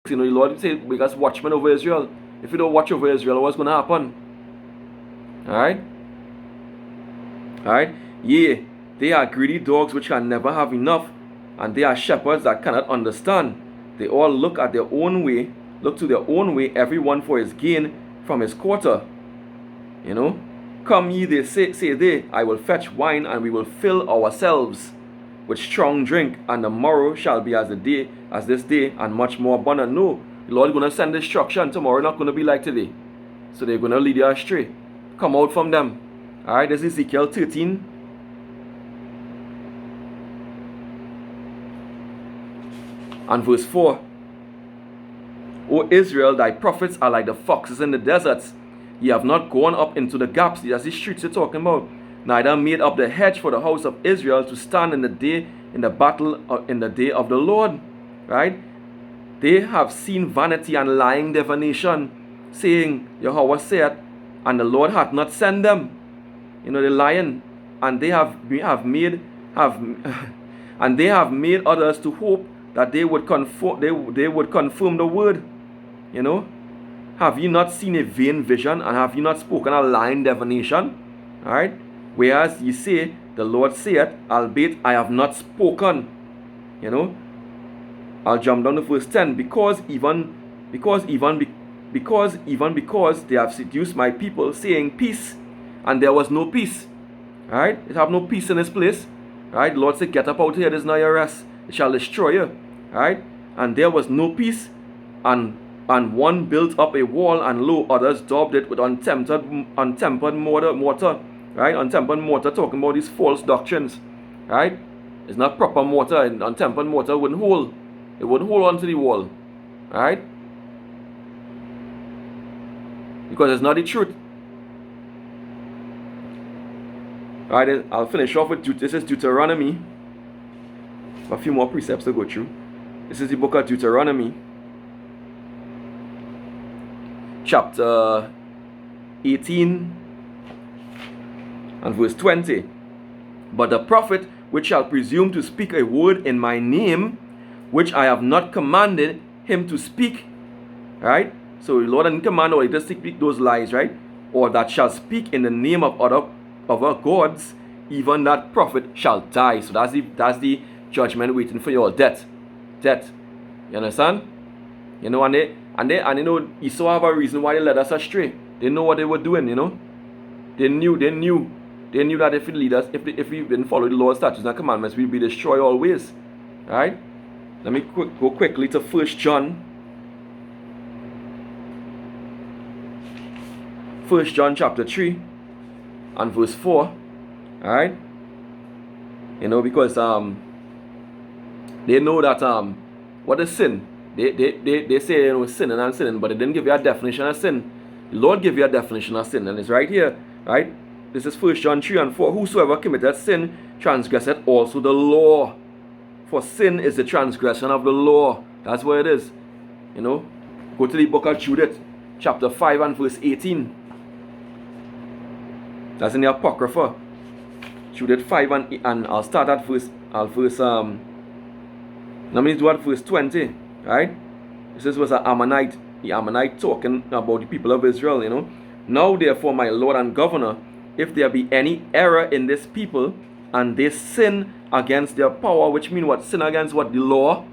You know, the Lord said, because watchmen over Israel. If you don't watch over Israel, what's going to happen? Alright? Alright? Yea, they are greedy dogs which can never have enough, and they are shepherds that cannot understand. They all look at their own way, look to their own way, every one for his gain from his quarter. You know? Come ye, they say they, I will fetch wine, and we will fill ourselves with strong drink, and the morrow shall be as this day, and much more abundant. No, the Lord is going to send destruction. Tomorrow not going to be like today. So they're going to lead you astray. Come out from them. Alright, this is Ezekiel 13. And verse 4. O Israel, thy prophets are like the foxes in the deserts. Ye have not gone up into the gaps. That's the streets you're talking about. Neither made up the hedge for the house of Israel to stand in the battle in the day of the Lord. Right? They have seen vanity and lying divination, saying, Yahweh saith, and the Lord hath not sent them. You know, they're lying, and they have made others to hope that they would confirm the word. You know, have you not seen a vain vision, and have you not spoken a lying divination? All right. Whereas ye say, the Lord saith, albeit I have not spoken. You know, I'll jump down to verse 10. Because they have seduced my people, saying peace, and there was no peace. Alright? They have no peace in this place. Alright? The Lord said, get up out here, there's not your rest. It shall destroy you. Alright? And there was no peace, and one built up a wall, and lo, others daubed it with untempered mortar. Right? Untempered mortar, talking about these false doctrines. Right? It's not proper mortar, and untempered mortar wouldn't hold. It wouldn't hold onto the wall. Right? Because it's not the truth. Alright, I'll finish off with this is Deuteronomy. A few more precepts to go through. This is the book of Deuteronomy, chapter 18 and verse 20. But the prophet which shall presume to speak a word in my name, which I have not commanded him to speak. Right? So the Lord didn't command or just speak those lies, right? Or that shall speak in the name of other gods, even that prophet shall die. So that's the judgment waiting for you all. Death. You understand? You know, and you know, Esau have a reason why they led us astray. They know what they were doing, you know. They knew that if we didn't follow the Lord's statutes and commandments, we'd be destroyed always. Right? Let me go quickly to 1 John. 1 John chapter 3 and verse 4. Alright? You know, because they know that what is sin? They say, you know, sinning and sinning, but they didn't give you a definition of sin. The Lord gave you a definition of sin, and it's right here. Right? This is 1 John 3 and 4. Whosoever committeth sin transgresseth also the law. For sin is the transgression of the law. That's what it is. You know, go to the book of Judith, chapter 5 and verse 18. That's in the Apocrypha. Judith 5 and I'll start at verse let me do at verse 20. Right? This was an Ammonite. The Ammonite talking about the people of Israel, you know. Now therefore, my Lord and Governor, if there be any error in this people, and they sin against their power, which means what? Sin against what? The law.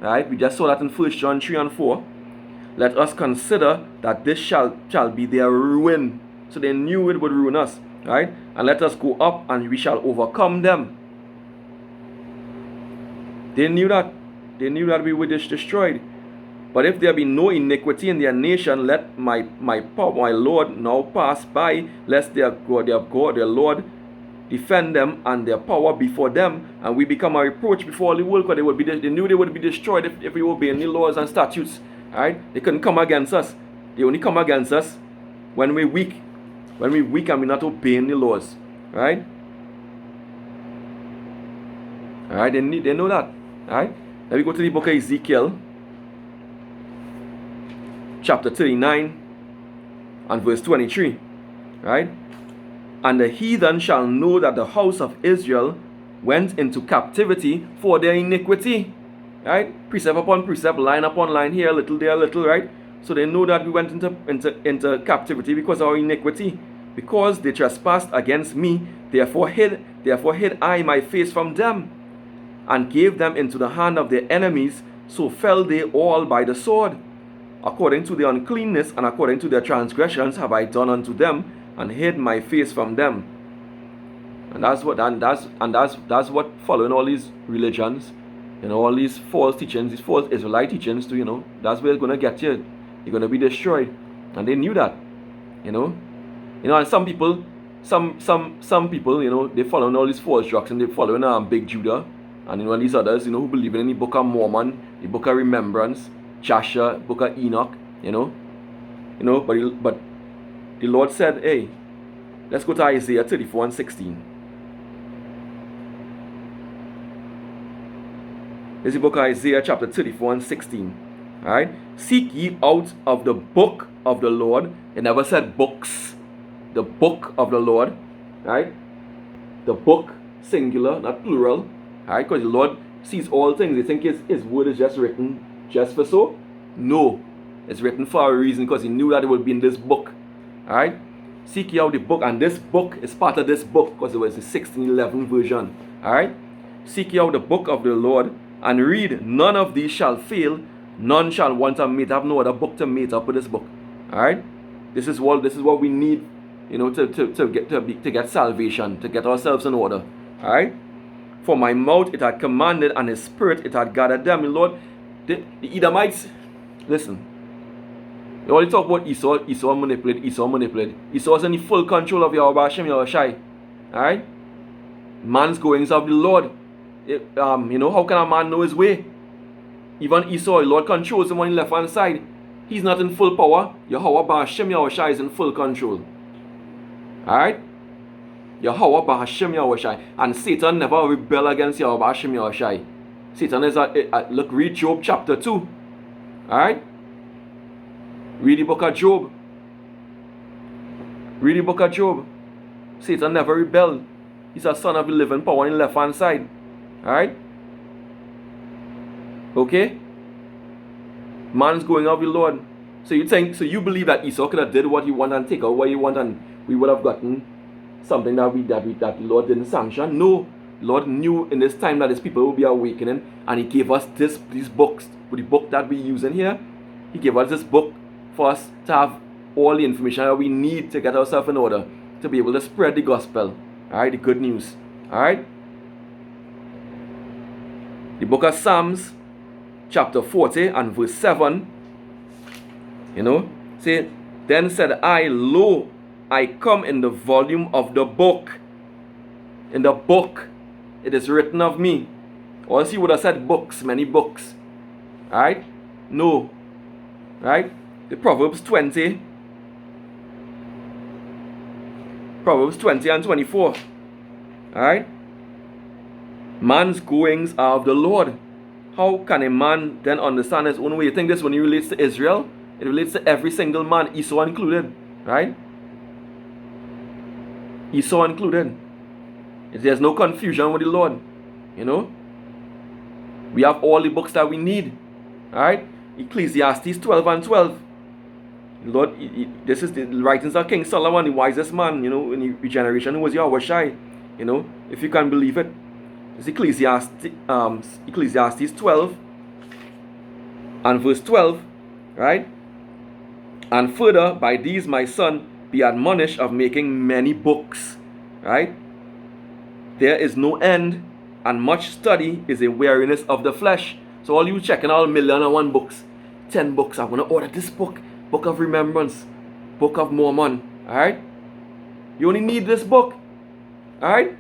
Right? We just saw that in 1 John 3 and 4. Let us consider that this shall be their ruin. So they knew it would ruin us. Right? And let us go up, and we shall overcome them. They knew that. They knew that we would be destroyed. But if there be no iniquity in their nation, let my Lord now pass by, lest their Lord defend them and their power before them, and we become a reproach before all the world, because they knew they would be destroyed if we obey any laws and statutes. Right? They couldn't come against us. They only come against us when we're weak. When we're weak and we're not obeying the laws. Right? Alright, they know that. Alright? Let me go to the book of Ezekiel, chapter 39 and verse 23. Right? And the heathen shall know that the house of Israel went into captivity for their iniquity. right? Precept upon precept, line upon line, here a little, there a little, right? So they know that we went into captivity because of our iniquity, because they trespassed against me. Therefore hid I my face from them, and gave them into the hand of their enemies. So fell they all by the sword. According to their uncleanness and according to their transgressions have I done unto them, and hid my face from them. And that's what following all these religions, all these false teachings, these false Israelite teachings too, that's where it's gonna get you. You're gonna be destroyed. And they knew that. And some people, they following all these false doctrines, they following Big Judah and these others, who believe in the Book of Mormon, the Book of Remembrance, Joshua, Book of Enoch, but the Lord said, hey, let's go to Isaiah 34:16. This is the book of Isaiah chapter 34:16. Alright? Seek ye out of the book of the Lord. It never said books. The book of the Lord. Right? The book, singular, not plural. Alright? Because the Lord sees all things. You think his word is just written just for so? No. It's written for a reason, because he knew that it would be in this book. Alright? Seek ye out the book, and this book is part of this book, because it was the 1611 version. Alright? Seek ye out the book of the Lord, and read. None of these shall fail, none shall want to mate. I have no other book to mate up with this book. Alright? This is what we need, to get salvation, to get ourselves in order. Alright? For my mouth it had commanded, and his spirit it had gathered them. Lord, the Edomites, listen. You only talk about Esau manipulated. Esau is in the full control of Yahweh Hashem Yahushai. Alright? Man's goings of the Lord. How can a man know his way? Even Esau, the Lord controls him on the left hand side. He's not in full power. Yahweh Hashem Yahushai is in full control. Alright? Yahweh Hashem Yahushai. And Satan never rebel against Yahweh Hashem Yahushai. Satan is look, read Job chapter 2. Alright? Read the book of Job. Read the book of Job. Satan never rebelled. He's a son of the living power on the left hand side. Alright? Okay? Man's going of the Lord. So you believe that Esau could have did what he wanted and take out what he wanted, and we would have gotten something that the Lord didn't sanction? No. The Lord knew in this time that his people will be awakening, and he gave us these books. With the book that we're using here, he gave us this book for us to have all the information that we need to get ourselves in order, to be able to spread the gospel. Alright, the good news. Alright? The book of Psalms, chapter 40 and verse 7. Say, then said I, lo, I come in the volume of the book. In the book, it is written of me. Or else he would have said books, many books. Alright? No. Right? The Proverbs 20. Proverbs 20 and 24. Alright? Man's goings are of the Lord. How can a man then understand his own way? You think this only relates to Israel? It relates to every single man, Esau included. Right? Esau included. There's no confusion with the Lord. We have all the books that we need. Alright? Ecclesiastes 12 and 12. Lord, this is the writings of King Solomon, the wisest man, in the generation who was Yahushai. If you can believe it. It's Ecclesiastes 12 and verse 12. Right? And further, by these my son, be admonished of making many books. Right? There is no end, and much study is a weariness of the flesh. So all you checking out 1,000,001 books, 10 books, I'm going to order this book, Book of Remembrance, Book of Mormon. Alright? You only need this book. Alright?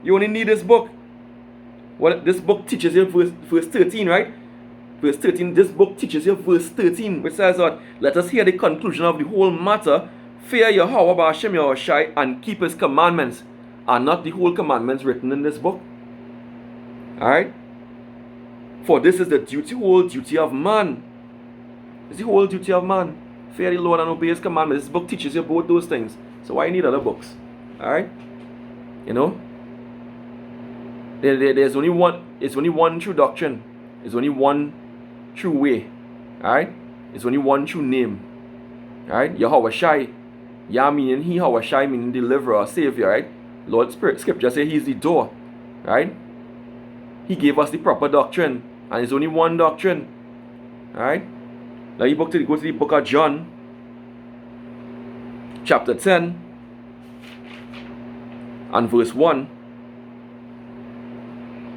You only need this book. Well, this book teaches you verse 13, right? Verse 13, this book teaches you verse 13, which says that, let us hear the conclusion of the whole matter. Fear Yahweh Hashem Yahushai and keep his commandments. Are not the whole commandments written in this book? Alright? For this is the whole duty of man. It's the whole duty of man. Fear the Lord and obey his commandments. This book teaches you both those things. So why you need other books? Alright? There's only one. It's only one true doctrine. There's only one true way. Alright? It's only one true name. Alright? Yahweh Shai. Yah meaning he, Yahweh Shai meaning deliverer, savior, right? Lord Spirit, scripture say he's the door. Right? He gave us the proper doctrine. And it's only one doctrine. Alright? Now you go to the book of John, chapter 10, and verse 1.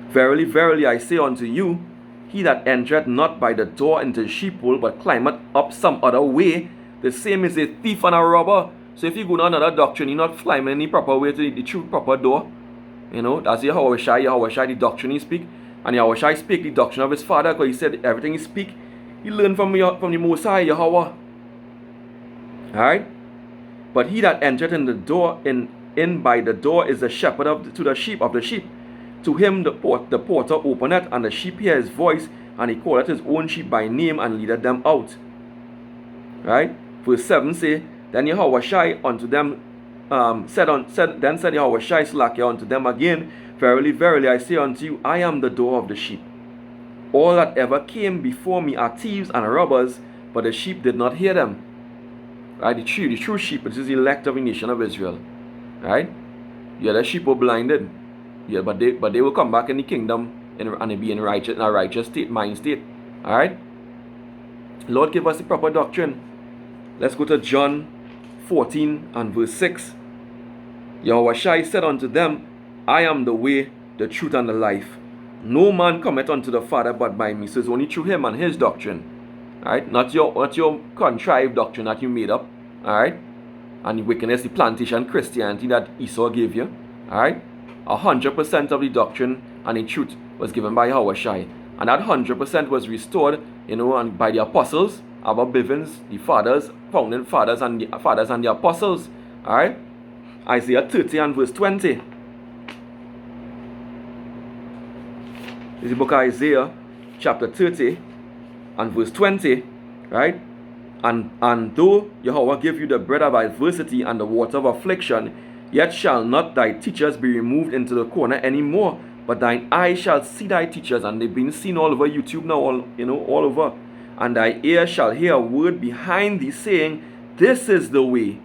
Verily, verily, I say unto you, he that entereth not by the door into the sheepfold, but climbeth up some other way, the same is a thief and a robber. So if you go to another doctrine, you're not climbing any proper way to the true proper door. You know, that's Yahweh Shai, the doctrine he speak. And Yahweh Shai speak the doctrine of his father, because he said everything he speak, he learned from the Most High, Yahweh. Alright? But he that entereth in the door, in by the door, is the shepherd to the sheep of the sheep. To him the porter openeth, and the sheep hear his voice, and he calleth his own sheep by name, and leadeth them out. Right? Verse 7 say, Then Yahweh Shai unto them, then said Yahweh Shai Slakia unto them again, Verily, verily, I say unto you, I am the door of the sheep. All that ever came before me are thieves and robbers, but the sheep did not hear them. Right? The true sheep, which is the elect of the nation of Israel. Right? Yeah, the sheep were blinded. Yeah, but they will come back in the kingdom and be in a righteous state, mind state. Alright? Lord, give us the proper doctrine. Let's go to John 14 and verse 6. Yahweh Shai said unto them, I am the way, the truth, and the life. No man cometh unto the Father but by me. So it's only through him and his doctrine. Alright? Not your contrived doctrine that you made up. Alright? And the wickedness, the plantation Christianity that Esau gave you. Alright? 100% of the doctrine and the truth was given by Yahweh Shai. And that 100% was restored, and by the apostles, Abba Bivens, the fathers, founding fathers and the apostles. Alright? Isaiah 30 and verse 20. This is the book of Isaiah, chapter 30 and verse 20. Right? And though Yahweh give you the bread of adversity and the water of affliction, yet shall not thy teachers be removed into the corner anymore, but thine eyes shall see thy teachers. And they've been seen all over YouTube now, all over. And thy ear shall hear a word behind thee saying, This is the way,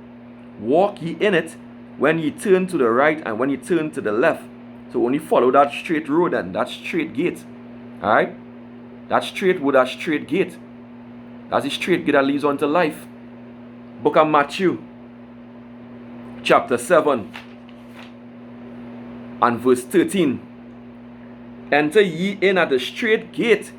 walk ye in it, when ye turn to the right and when ye turn to the left. So only follow that straight road and that straight gate. Alright? That straight road, that straight gate. That's the straight gate that leads on to life. Book of Matthew, chapter 7 and verse 13. Enter ye in at the straight gate,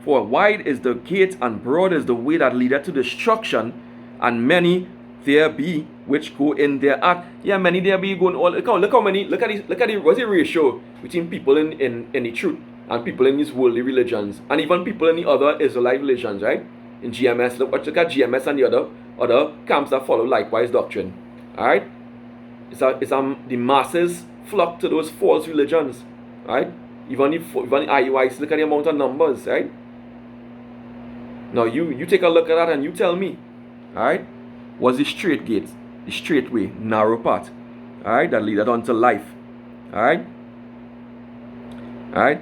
for wide is the gate and broad is the way that leadeth to destruction, and many there be which go in thereat. Yeah, many there be going all. Look how many. Look at what's the ratio between people in the truth and people in these worldly religions, and even people in the other Israelite religions, right? In GMS, look at GMS and the other camps that follow likewise doctrine. Alright? The masses flock to those false religions. Right? Even the IUIs, look at the amount of numbers, right? Now you take a look at that and you tell me, alright? What's the straight gate? The straight way, narrow path. Alright, that leadeth unto life. Alright? Alright?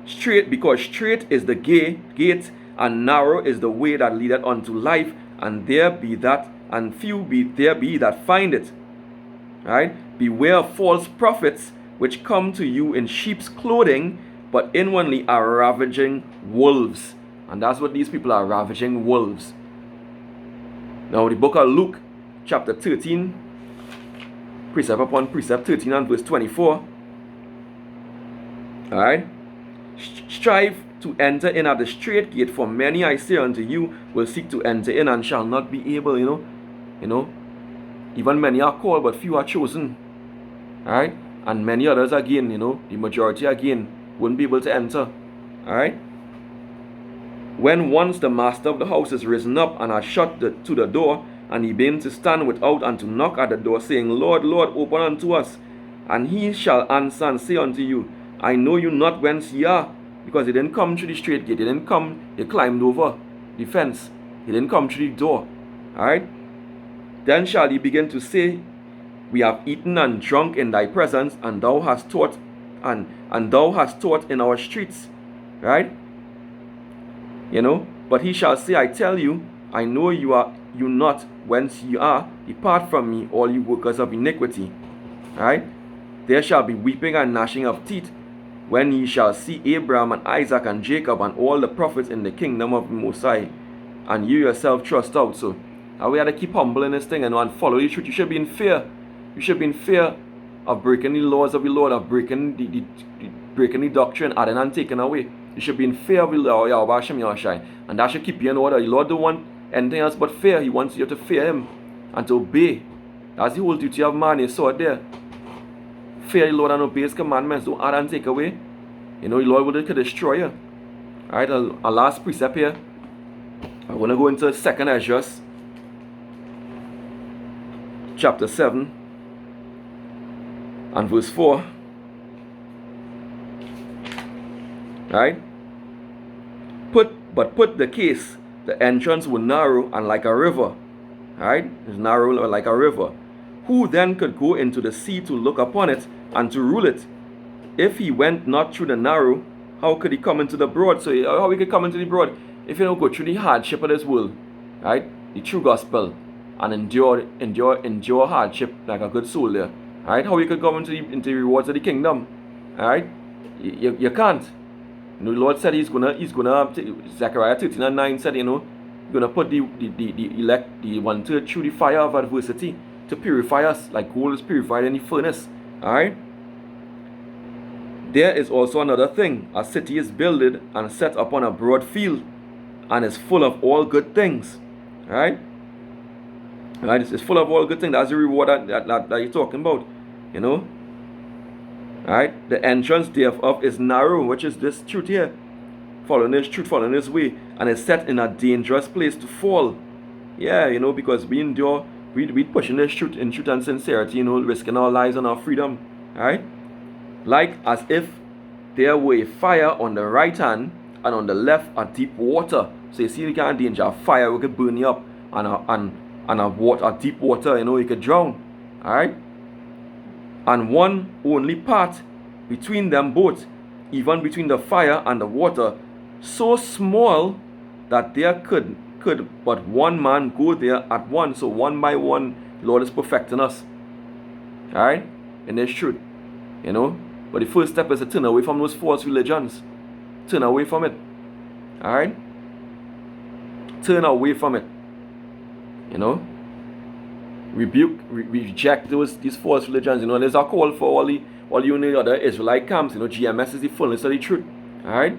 Straight, because straight is the gate, and narrow is the way that leadeth unto life, and few there be that find it. Right? Beware of false prophets, which come to you in sheep's clothing, but inwardly are ravaging wolves. And that's what these people are, ravaging wolves. Now the book of Luke, chapter 13, precept upon precept, 13 and verse 24. Alright? Strive to enter in at the straight gate, for many, I say unto you, will seek to enter in and shall not be able. Even many are called, but few are chosen. Alright? And many others again, the majority again, wouldn't be able to enter. Alright? When once the master of the house is risen up and has shut to the door, and he begins to stand without and to knock at the door, saying, Lord, Lord, open unto us. And he shall answer and say unto you, I know you not whence ye are. Because he didn't come through the straight gate. He climbed over the fence. He didn't come through the door. Alright? Then shall he begin to say, We have eaten and drunk in thy presence, and thou hast taught, and thou hast taught in our streets. Right? But he shall say, I tell you, I know you not whence ye are. Depart from me, all you workers of iniquity. Right? There shall be weeping and gnashing of teeth, when ye shall see Abraham and Isaac and Jacob and all the prophets in the kingdom of the Most High, and you yourself thrust out. So we have to keep humble in this thing and follow the truth. You should be in fear. You should be in fear of breaking the laws of the Lord, of breaking the doctrine, adding and taking away. You should be in fear of the Lord, and that should keep you in order. The Lord don't want anything else but fear. He wants you to fear Him and to obey. That's the whole duty of man. You saw it there. Fear the Lord and obey His commandments. Don't add and take away. The Lord will destroy you. Alright, our last precept here. I'm going to go into 2nd Ezra, chapter 7, and verse 4. Right? Put the case, the entrance was narrow and like a river. Right? It's narrow like a river. Who then could go into the sea to look upon it and to rule it? If he went not through the narrow, how could he come into the broad? So how he could come into the broad? If you don't go through the hardship of this world, right? The true gospel, and endure hardship like a good soldier, right? How you could come into the rewards of the kingdom, right? You can't. The Lord said He's gonna Zechariah 13:9 said, He's gonna put the elect, the one through the fire of adversity to purify us, like gold is purified in the furnace. Alright? There is also another thing. A city is builded and set upon a broad field, and is full of all good things. Alright? Right? It's full of all good things. That's the reward that you're talking about. Right? The entrance thereof is narrow, which is this truth here. Following this truth, following this way, and it's set in a dangerous place to fall. Yeah, because we endure, we pushing this truth in truth and sincerity, risking our lives and our freedom. Right? Like as if there were a fire on the right hand and on the left a deep water. So you see the kind of danger. A fire we could burn you up, and a deep water, you could drown. Alright? And one only part between them both, even between the fire and the water, so small that there could but one man go there at once. So one by one, the Lord is perfecting us. Alright? And that's true. But the first step is to turn away from those false religions. Turn away from it. Alright? Turn away from it. Rebuke, reject these false religions. There's a call for all the other Israelite camps. GMS is the fullness of the truth. Alright?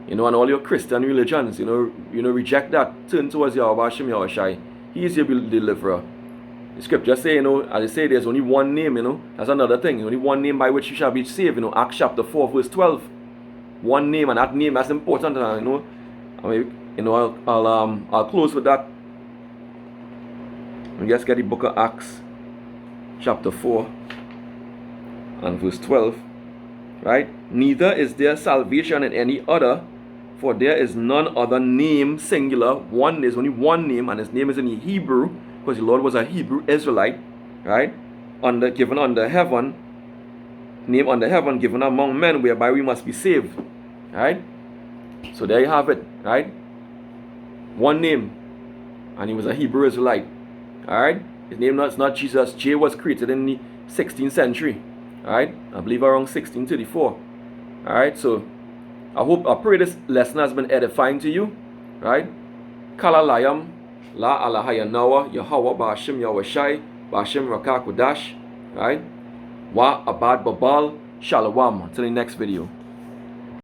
And all your Christian religions, reject that. Turn towards Yahweh Hashem Yahushai. He is your deliverer. The scripture say, as I say, there's only one name, That's another thing. Only one name by which you shall be saved, Acts chapter 4, verse 12. One name, and that name, that's important, I'll close with that. We just get the book of Acts, chapter 4, and verse 12. Right? Neither is there salvation in any other, for there is none other name, singular. There's only one name, and His name is in the Hebrew, because the Lord was a Hebrew Israelite. Right? Given under heaven, name under heaven, given among men, whereby we must be saved. Right? So there you have it. Right? One name, and He was a Hebrew Israelite. Alright? His name is not Jesus. J was created in the 16th century. Alright? I believe around 1634. Alright? So I pray this lesson has been edifying to you. Right? Kalalayam La Alahayanawa Yahweh Bashim Yahweh Bashim Rakakudash. Right? Wa Abad Babal Shalom. Until the next video.